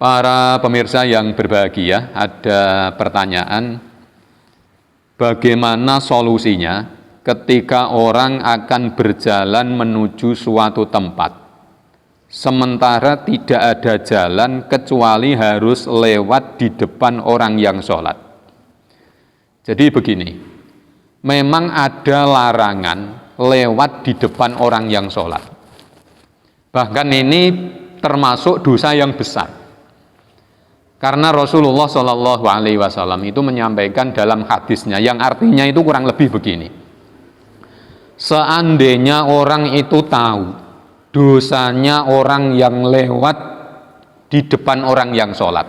Para pemirsa yang berbahagia, ada pertanyaan, bagaimana solusinya ketika orang akan berjalan menuju suatu tempat, sementara tidak ada jalan kecuali harus lewat di depan orang yang sholat. Jadi begini, memang ada larangan lewat di depan orang yang sholat. Bahkan ini termasuk dosa yang besar. Karena Rasulullah Shallallahu Alaihi Wasallam itu menyampaikan dalam hadisnya yang artinya itu kurang lebih begini. Seandainya orang itu tahu dosanya orang yang lewat di depan orang yang sholat,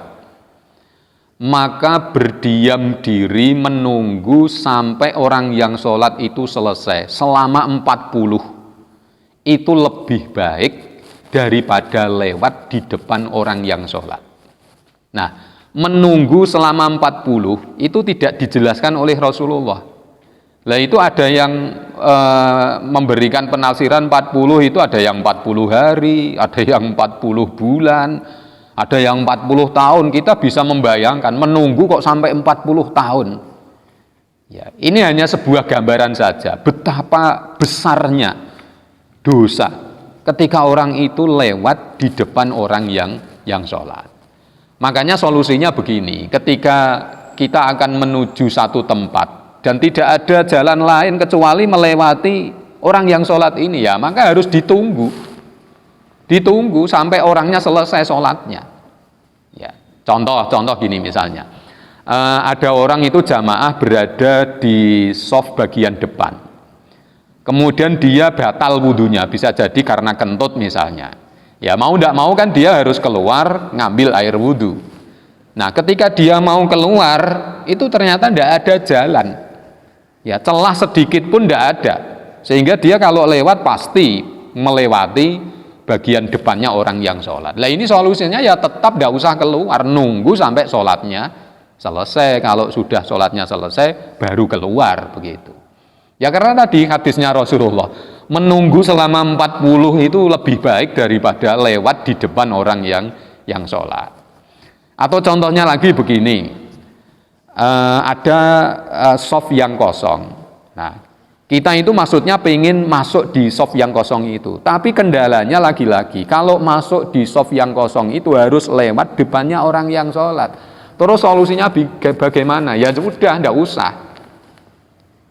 maka berdiam diri menunggu sampai orang yang sholat itu selesai selama 40, itu lebih baik daripada lewat di depan orang yang sholat. Nah, menunggu selama 40 itu tidak dijelaskan oleh Rasulullah. Lah itu ada yang memberikan penafsiran 40 itu ada yang 40 hari, ada yang 40 bulan, ada yang 40 tahun. Kita bisa membayangkan menunggu kok sampai 40 tahun. Ya, ini hanya sebuah gambaran saja betapa besarnya dosa ketika orang itu lewat di depan orang yang sholat. Makanya solusinya begini, ketika kita akan menuju satu tempat dan tidak ada jalan lain kecuali melewati orang yang sholat ini, ya maka harus ditunggu sampai orangnya selesai sholatnya. Ya, contoh gini misalnya, ada orang itu jamaah berada di shaf bagian depan, kemudian dia batal wudunya, bisa jadi karena kentut misalnya. Ya mau tidak mau kan dia harus keluar ngambil air wudhu. Nah ketika dia mau keluar itu ternyata tidak ada jalan, ya celah sedikit pun tidak ada, sehingga dia kalau lewat pasti melewati bagian depannya orang yang sholat. Nah ini solusinya ya tetap tidak usah keluar, nunggu sampai sholatnya selesai. Kalau sudah sholatnya selesai baru keluar begitu. Ya karena tadi hadisnya Rasulullah, menunggu selama 40 itu lebih baik daripada lewat di depan orang yang sholat. Atau contohnya lagi begini, ada shaf yang kosong. Nah, kita itu maksudnya pengen masuk di shaf yang kosong itu, tapi kendalanya lagi-lagi kalau masuk di shaf yang kosong itu harus lewat depannya orang yang sholat. Terus solusinya bagaimana? Ya sudah, tidak usah.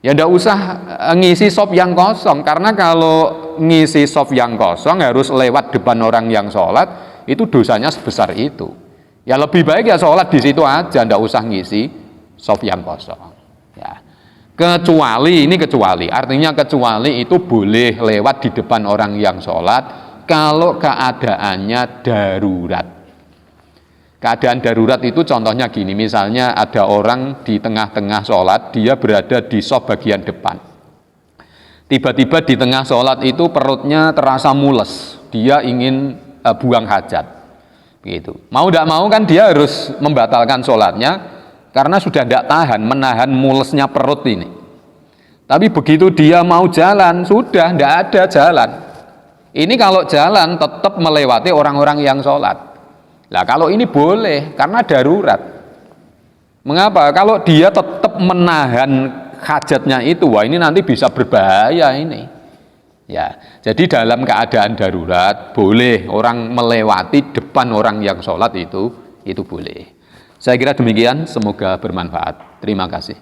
Ya tidak usah ngisi shaf yang kosong, karena kalau ngisi shaf yang kosong harus lewat depan orang yang sholat, itu dosanya sebesar itu. Ya lebih baik ya sholat di situ aja, tidak usah ngisi shaf yang kosong. Ya. Kecuali itu boleh lewat di depan orang yang sholat kalau keadaannya darurat. Keadaan darurat itu contohnya gini, misalnya ada orang di tengah-tengah sholat, dia berada di shaf bagian depan. Tiba-tiba di tengah sholat itu perutnya terasa mules, dia ingin buang hajat. Begitu. Mau tidak mau kan dia harus membatalkan sholatnya, karena sudah tidak tahan menahan mulesnya perut ini. Tapi begitu dia mau jalan, sudah tidak ada jalan. Ini kalau jalan tetap melewati orang-orang yang sholat. Nah kalau ini boleh karena darurat. Mengapa? Kalau dia tetap menahan hajatnya itu, wah ini nanti bisa berbahaya ini. Ya, jadi dalam keadaan darurat boleh orang melewati depan orang yang sholat itu boleh. Saya kira demikian, semoga bermanfaat. Terima kasih.